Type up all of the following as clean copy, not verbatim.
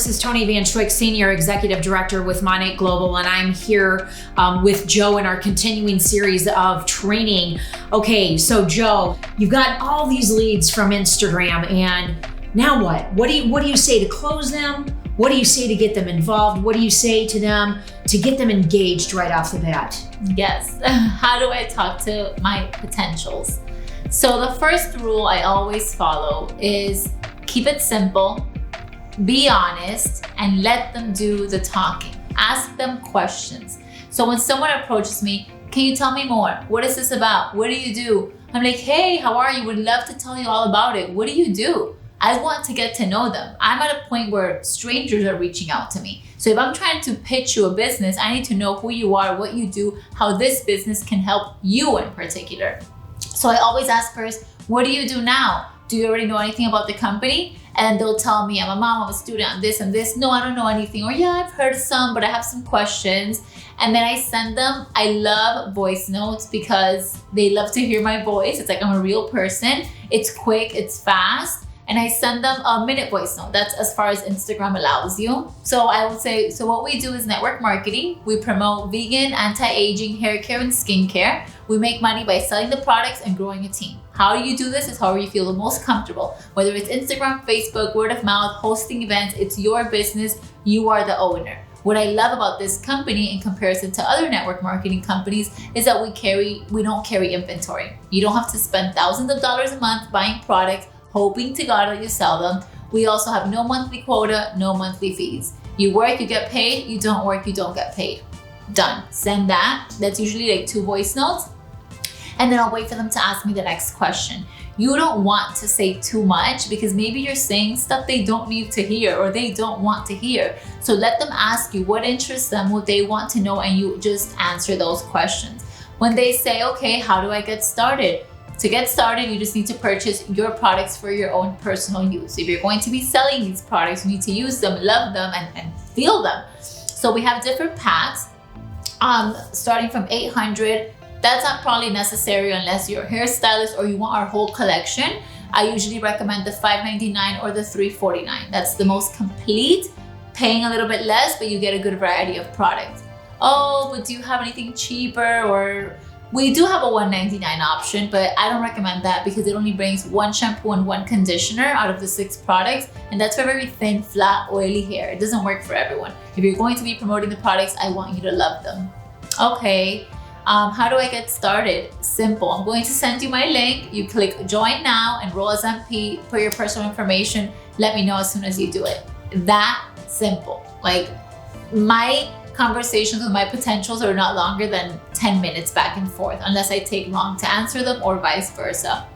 This is Tony Van Schwick, Senior Executive Director with Monate Global, and I'm here with Joe in our continuing series of training. Okay, so Joe, you've got all these leads from Instagram, and now what? What do you say to close them? What do you say to get them involved? What do you say to them to get them engaged right off the bat? Yes. How do I talk to my potentials? So the first rule I always follow is keep it simple, be honest, and let them do the talking. Ask them questions. So when someone approaches me, can you tell me more? What is this about? What do you do? I'm like, hey, how are you? Would love to tell you all about it. What do you do? I want to get to know them. I'm at a point where strangers are reaching out to me. So if I'm trying to pitch you a business, I need to know who you are, what you do, how this business can help you in particular. So I always ask first, what do you do now? Do you already know anything about the company? And they'll tell me, I'm a mom, I'm a student, I'm this and this. No, I don't know anything. Or yeah, I've heard some, but I have some questions. And then I send them, I love voice notes because they love to hear my voice. It's like I'm a real person. It's quick, it's fast. And I send them a minute voice note. That's as far as Instagram allows you. So I would say, so what we do is network marketing. We promote vegan, anti-aging, hair care, and skincare. We make money by selling the products and growing a team. How do you do this? It's however you feel the most comfortable. Whether it's Instagram, Facebook, word of mouth, hosting events, it's your business. You are the owner. What I love about this company in comparison to other network marketing companies is that we don't carry inventory. You don't have to spend thousands of dollars a month buying products, hoping to God that you sell them. We also have no monthly quota, no monthly fees. You work, you get paid. You don't work, you don't get paid. Done. Send that. That's usually like 2 voice notes. And then I'll wait for them to ask me the next question. You don't want to say too much because maybe you're saying stuff they don't need to hear or they don't want to hear. So let them ask you what interests them, what they want to know, and you just answer those questions. When they say, okay, how do I get started? To get started, you just need to purchase your products for your own personal use. If you're going to be selling these products, you need to use them, love them, and feel them. So we have different packs, starting from $800. That's not probably necessary unless you're a hairstylist or you want our whole collection. I usually recommend the $599 or the $349. That's the most complete, paying a little bit less, but you get a good variety of products. Oh, but do you have anything cheaper? Or we do have a $199 option, but I don't recommend that because it only brings 1 shampoo and 1 conditioner out of the 6 products. And that's for very thin, flat, oily hair. It doesn't work for everyone. If you're going to be promoting the products, I want you to love them. Okay, how do I get started? Simple. I'm going to send you my link. You click join now, enroll as MP, put your personal information. Let me know as soon as you do it. That simple. Like my conversations with my potentials are not longer than 10 minutes back and forth unless I take long to answer them or vice versa.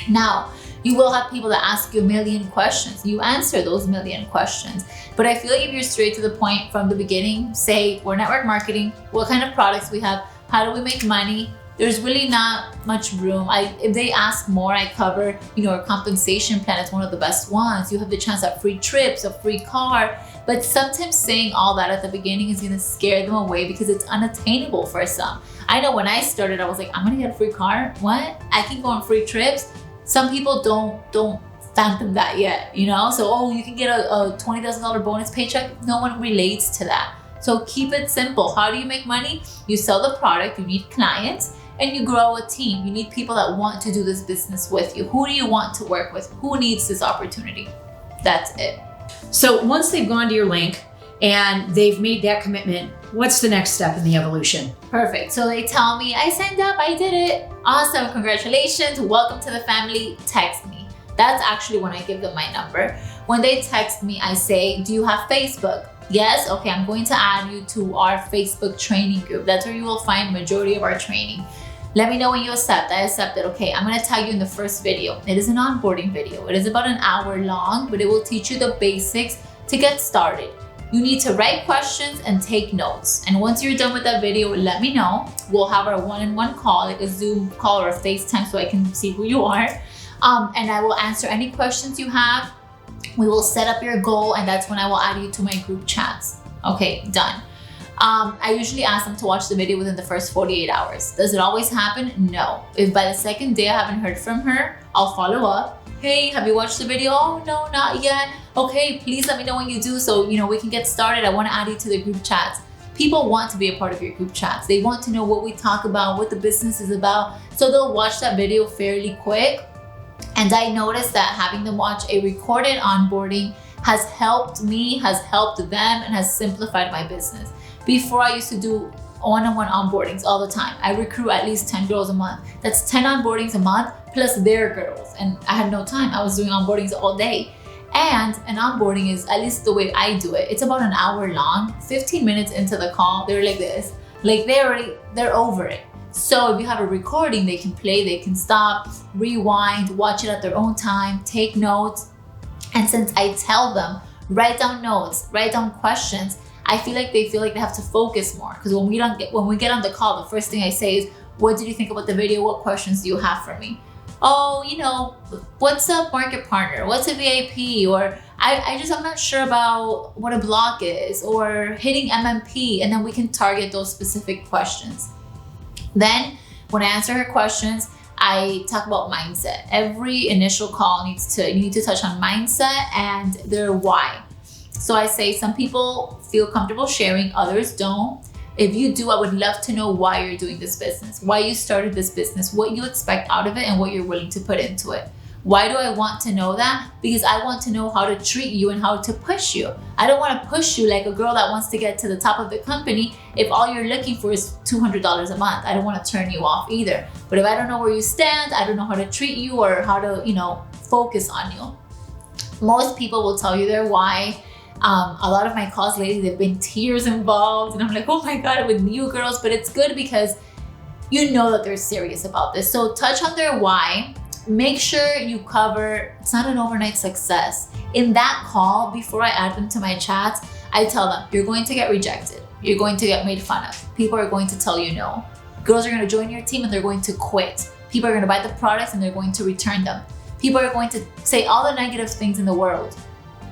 Now, you will have people that ask you a million questions. You answer those million questions. But I feel like if you're straight to the point from the beginning, say we're network marketing, what kind of products we have, how do we make money? There's really not much room. If they ask more, I cover, our compensation plan is one of the best ones. You have the chance at free trips, a free car. But sometimes saying all that at the beginning is gonna scare them away because it's unattainable for some. I know when I started, I was like, I'm gonna get a free car? What? I can go on free trips? Some people don't fathom that yet, So, you can get a $20,000 bonus paycheck. No one relates to that. So keep it simple. How do you make money? You sell the product, you need clients, and you grow a team. You need people that want to do this business with you. Who do you want to work with? Who needs this opportunity? That's it. So once they've gone to your link and they've made that commitment, what's the next step in the evolution? Perfect. So they tell me, I signed up, I did it. Awesome, congratulations, welcome to the family, text me. That's actually when I give them my number. When they text me, I say, do you have Facebook? Yes, okay, I'm going to add you to our Facebook training group. That's where you will find majority of our training. Let me know when you accept. I accepted. Okay, I'm gonna tag you in the first video. It is an onboarding video. It is about an hour long, but it will teach you the basics to get started. You need to write questions and take notes. And once you're done with that video, let me know. We'll have our one-on-one call, like a Zoom call or a FaceTime so I can see who you are. And I will answer any questions you have. We will set up your goal, and that's when I will add you to my group chats. Okay, done. I usually ask them to watch the video within the first 48 hours. Does it always happen? No. If by the second day I haven't heard from her, I'll follow up. hey, have you watched the video? Oh, no, not yet. Okay, please let me know when you do so, we can get started. I want to add you to the group chats. People want to be a part of your group chats. They want to know what we talk about, what the business is about. So they'll watch that video fairly quick. And I noticed that having them watch a recorded onboarding has helped me, has helped them, and has simplified my business. Before, I used to do one-on-one onboardings all the time. I recruit at least 10 girls a month. That's 10 onboardings a month plus their girls. And I had no time. I was doing onboardings all day. And an onboarding is, at least the way I do it, it's about an hour long. 15 minutes into the call, they're like this. Like they're over it. So if you have a recording, they can play, they can stop, rewind, watch it at their own time, take notes. And since I tell them, write down notes, write down questions, I feel like they have to focus more. Because when we get on the call, the first thing I say is, what did you think about the video? What questions do you have for me? Oh, what's a market partner? What's a VIP? Or I'm not sure about what a block is, or hitting MMP. And then we can target those specific questions. Then when I answer her questions, I talk about mindset. Every initial call you need to touch on mindset and their why. So I say some people feel comfortable sharing, others don't. If you do, I would love to know why you're doing this business, why you started this business, what you expect out of it, and what you're willing to put into it. Why do I want to know that? Because I want to know how to treat you and how to push you. I don't want to push you like a girl that wants to get to the top of the company if all you're looking for is $200 a month. I don't want to turn you off either. But if I don't know where you stand, I don't know how to treat you or how to, focus on you. Most people will tell you their why. A lot of my calls lately, there've been tears involved, and I'm like, oh my God, with you girls, but it's good because you know that they're serious about this. So touch on their why. Make sure you cover, it's not an overnight success. In that call, before I add them to my chats, I tell them, you're going to get rejected. You're going to get made fun of. People are going to tell you no. Girls are going to join your team and they're going to quit. People are going to buy the products and they're going to return them. People are going to say all the negative things in the world.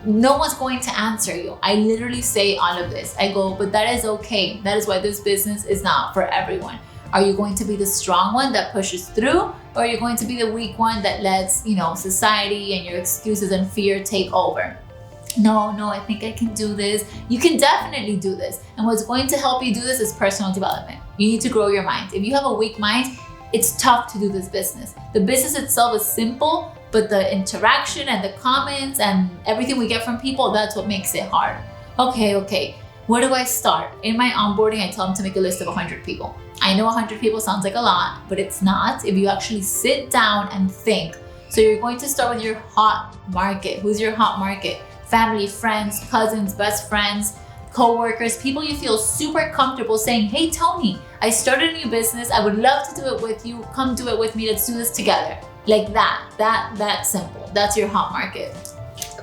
No one's going to answer you. I literally say all of this. I go, but that is okay. That is why this business is not for everyone. Are you going to be the strong one that pushes through? Or are you going to be the weak one that lets, society and your excuses and fear take over? No, I think I can do this. You can definitely do this. And what's going to help you do this is personal development. You need to grow your mind. If you have a weak mind, it's tough to do this business. The business itself is simple, but the interaction and the comments and everything we get from people, that's what makes it hard. Okay. Where do I start? In my onboarding, I tell them to make a list of 100 people. I know 100 people sounds like a lot, but it's not if you actually sit down and think. So you're going to start with your hot market. Who's your hot market? Family, friends, cousins, best friends, co-workers, people you feel super comfortable saying, hey, Tony, I started a new business. I would love to do it with you. Come do it with me. Let's do this together. Like that simple. That's your hot market.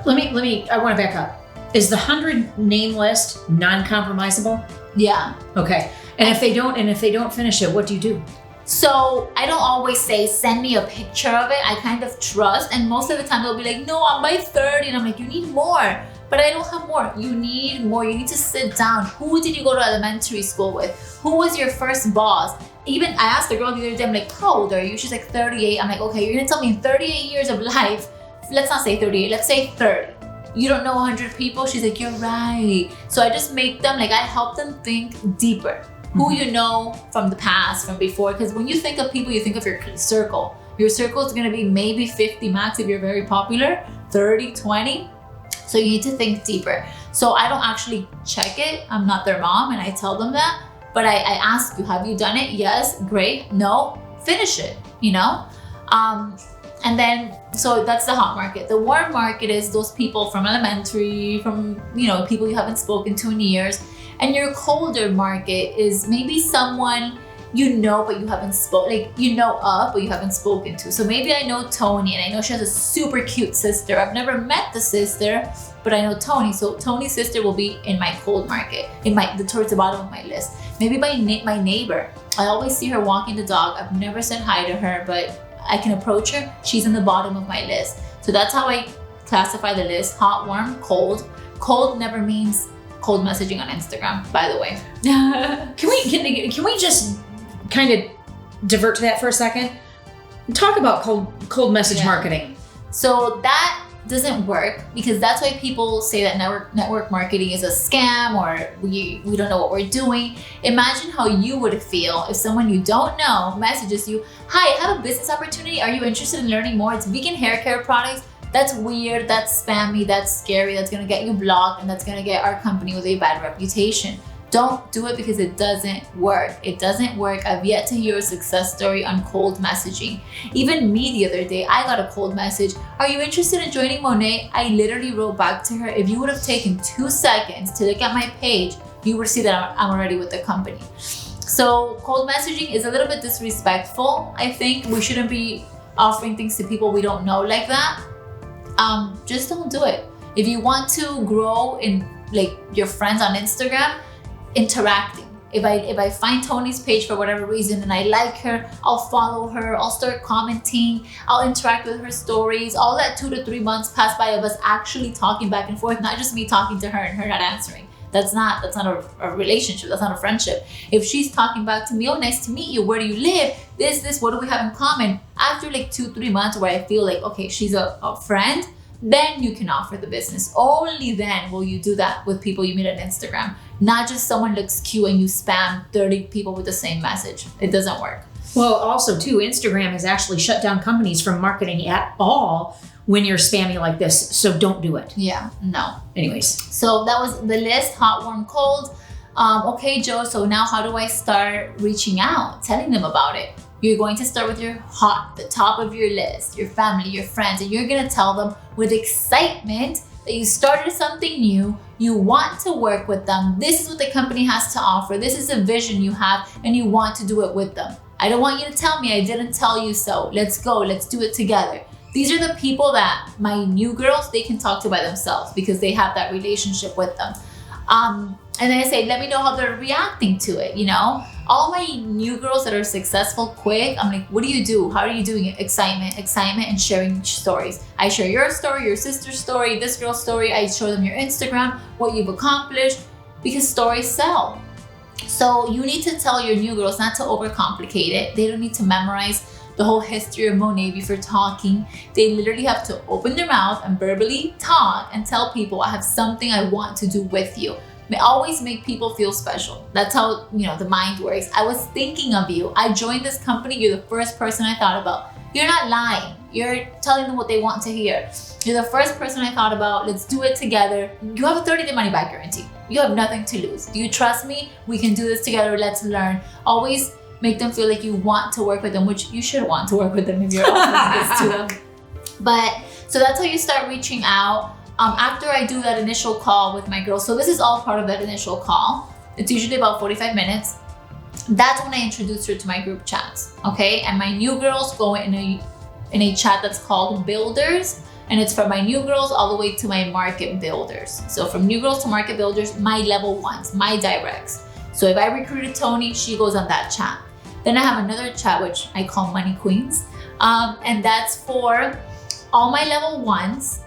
I want to back up. Is the 100 name list non-compromisable? Yeah. Okay. And if they don't finish it, what do you do? So I don't always say, send me a picture of it. I kind of trust. And most of the time they'll be like, no, I'm by 30. And I'm like, you need more. But I don't have more. You need more. You need to sit down. Who did you go to elementary school with? Who was your first boss? Even I asked the girl the other day, I'm like, how old are you? She's like 38. I'm like, okay, you're gonna tell me in 38 years of life, let's not say 38, let's say 30. You don't know 100 people? She's like, you're right. So I just make them, I help them think deeper. Who you know from the past, from before. Because when you think of people, you think of your circle. Your circle is gonna be maybe 50 max if you're very popular, 30, 20. So you need to think deeper. So I don't actually check it. I'm not their mom and I tell them that. But I ask you, have you done it? Yes, great. No, finish it, And then, so that's the hot market. The warm market is those people from elementary, from, people you haven't spoken to in years. And your colder market is maybe someone but you haven't spoken, but you haven't spoken to. So maybe I know Tony and I know she has a super cute sister. I've never met the sister, but I know Tony. So Tony's sister will be in my cold market, towards the bottom of my list. Maybe my neighbor. I always see her walking the dog. I've never said hi to her, but I can approach her. She's in the bottom of my list. So that's how I classify the list: hot, warm, cold. Cold never means cold messaging on Instagram, by the way. Can we just kind of divert to that for a second? Talk about cold message marketing. So that doesn't work, because that's why people say that network marketing is a scam, or we don't know what we're doing. Imagine how you would feel if someone you don't know messages you, "Hi, I have a business opportunity. Are you interested in learning more? It's vegan hair care products." That's weird, that's spammy, that's scary, that's gonna get you blocked, and that's gonna get our company with a bad reputation. Don't do it, because it doesn't work. It doesn't work. I've yet to hear a success story on cold messaging. Even me the other day, I got a cold message. "Are you interested in joining Monet?" I literally wrote back to her, if you would have taken 2 seconds to look at my page, you would see that I'm already with the company. So cold messaging is a little bit disrespectful. I think we shouldn't be offering things to people we don't know like that. Just don't do it. If you want to grow in like your friends on Instagram, interacting. If I find Tony's page for whatever reason and I like her, I'll follow her, I'll start commenting, I'll interact with her stories. I'll let 2 to 3 months pass by of us actually talking back and forth, not just me talking to her and her not answering. That's not a relationship, that's not a friendship. If she's talking back to me, "Oh, nice to meet you, where do you live? This, what do we have in common?" After like 2-3 months where I feel like, okay, she's a friend, then you can offer the business. Only then will you do that with people you meet on Instagram. Not just someone looks cute and you spam 30 people with the same message. It doesn't work. Well, also too, Instagram has actually shut down companies from marketing at all when you're spamming like this. So don't do it. Yeah, no. Anyways. So that was the list: hot, warm, cold. Okay, Joe, so now how do I start reaching out, telling them about it? You're going to start with your hot, the top of your list, your family, your friends, and you're gonna tell them with excitement that you started something new, you want to work with them, this is what the company has to offer, this is a vision you have, and you want to do it with them. I don't want you to tell me I didn't tell you so. Let's go, let's do it together. These are the people that my new girls, they can talk to by themselves because they have that relationship with them. And then I say, let me know how they're reacting to it, you know? All my new girls that are successful quick, I'm like, what do you do? How are you doing it? Excitement, and sharing stories. I share your story, your sister's story, this girl's story. I show them your Instagram, what you've accomplished, because stories sell. So you need to tell your new girls not to overcomplicate it. They don't need to memorize the whole history of Monet before talking. They literally have to open their mouth and verbally talk and tell people, I have something I want to do with you. Always make people feel special. That's how, the mind works. I was thinking of you. I joined this company. You're the first person I thought about. You're not lying. You're telling them what they want to hear. You're the first person I thought about. Let's do it together. You have a 30-day money back guarantee. You have nothing to lose. Do you trust me? We can do this together. Let's learn. Always make them feel like you want to work with them, which you should want to work with them if you're offering this to them. But so that's how you start reaching out. After I do that initial call with my girls, so this is all part of that initial call. It's usually about 45 minutes. That's when I introduce her to my group chats, okay? And my new girls go in a chat that's called Builders, and it's from my new girls all the way to my market builders. So from new girls to market builders, my level ones, my directs. So if I recruited Tony, she goes on that chat. Then I have another chat, which I call Money Queens. And that's for all my level ones,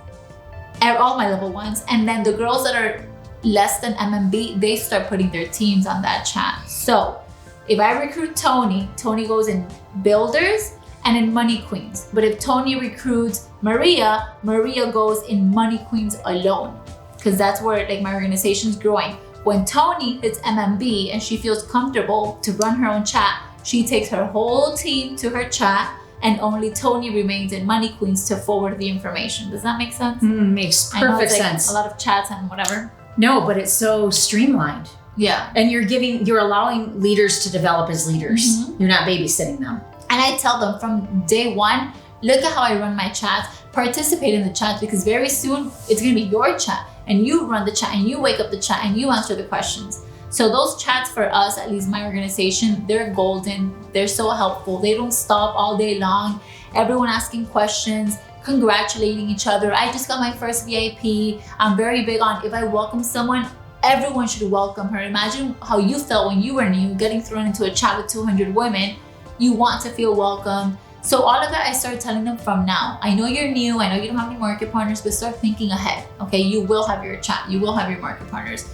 and then the girls that are less than MMB, they start putting their teams on that chat. So if I recruit Tony, Tony goes in Builders and in Money Queens. But if Tony recruits Maria, Maria goes in Money Queens alone, because that's where my organization's growing. When Tony hits MMB and she feels comfortable to run her own chat, she takes her whole team to her chat, and only Tony remains in Money Queens to forward the information. Does that make sense? Makes perfect sense. A lot of chats and whatever. No, but it's so streamlined. Yeah. And you're allowing leaders to develop as leaders. Mm-hmm. You're not babysitting them. And I tell them from day one, look at how I run my chats, participate in the chat, because very soon it's gonna be your chat and you run the chat and you wake up the chat and you answer the questions. So those chats for us, at least my organization, they're golden. They're so helpful. They don't stop all day long. Everyone asking questions, congratulating each other. I just got my first VIP. I'm very big on if I welcome someone, everyone should welcome her. Imagine how you felt when you were new, getting thrown into a chat with 200 women. You want to feel welcome. So all of that I started telling them from now. I know you're new. I know you don't have any market partners, but start thinking ahead. Okay, you will have your chat. You will have your market partners.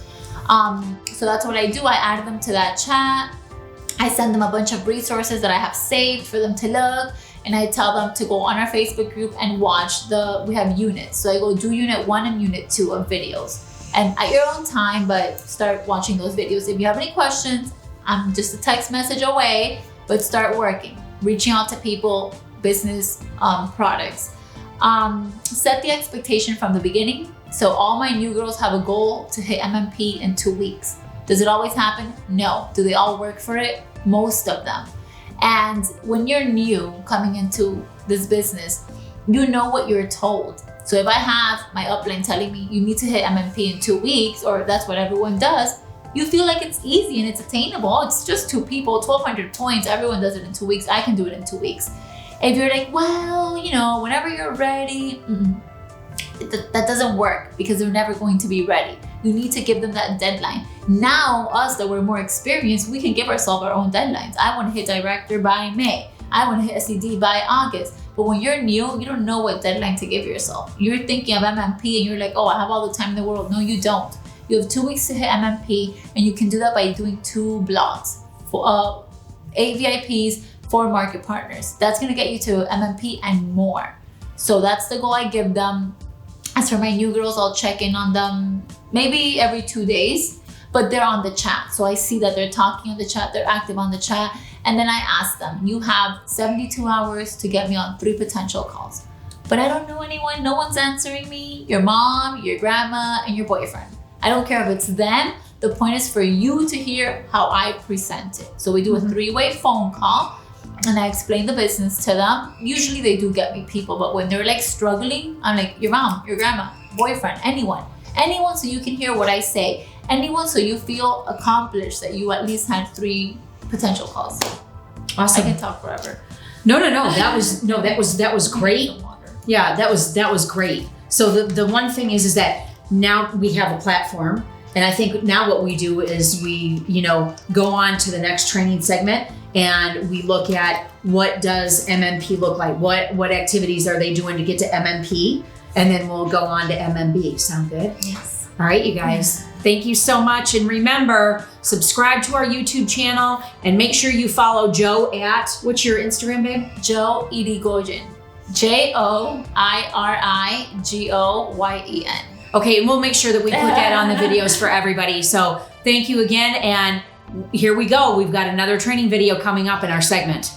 So that's what I do. I add them to that chat. I send them a bunch of resources that I have saved for them to look. and I tell them to go on our Facebook group and watch we have units. So I go do unit 1 and unit 2 of videos. And at your own time, but start watching those videos. If you have any questions, I'm just a text message away, but start working, reaching out to people, business, products. Set the expectation from the beginning. So all my new girls have a goal to hit MMP in 2 weeks. Does it always happen? No. Do they all work for it? Most of them. And when you're new coming into this business, you know what you're told. So if I have my upline telling me you need to hit MMP in 2 weeks, or that's what everyone does, you feel like it's easy and it's attainable. It's just 2 people, 1,200 points. Everyone does it in 2 weeks. I can do it in 2 weeks. If you're like, well, whenever you're ready, that doesn't work because they're never going to be ready. You need to give them that deadline. Now, us that we're more experienced, we can give ourselves our own deadlines. I want to hit director by May. I want to hit SED by August. But when you're new, you don't know what deadline to give yourself. You're thinking of MMP and you're like, oh, I have all the time in the world. No, you don't. You have 2 weeks to hit MMP, and you can do that by doing 2 blogs for 8 VIPs, 4 market partners. That's going to get you to MMP and more. So that's the goal I give them. As for my new girls, I'll check in on them maybe every 2 days, but they're on the chat. So I see that they're talking on the chat, they're active on the chat. And then I ask them, you have 72 hours to get me on 3 potential calls. But I don't know anyone, no one's answering me. Your mom, your grandma, and your boyfriend. I don't care if it's them. The point is for you to hear how I present it. So we do a 3-way phone call, and I explain the business to them. Usually they do get me people, but when they're like struggling, I'm like, your mom, your grandma, boyfriend, anyone so you can hear what I say. Anyone so you feel accomplished that you at least had 3 potential calls. Awesome. I can talk forever. No. That was great. Yeah, that was great. So the one thing is that now we have a platform, and I think now what we do is we, go on to the next training segment, and we look at what does MMP look like? What activities are they doing to get to MMP? And then we'll go on to MMB. Sound good? Yes. All right, you guys. Thank you so much. And remember, subscribe to our YouTube channel and make sure you follow Joe at, what's your Instagram, babe? Joe Irigoyen. JOIRIGOYEN. Okay, and we'll make sure that we put that on the videos for everybody. So thank you again. And here we go. We've got another training video coming up in our segment.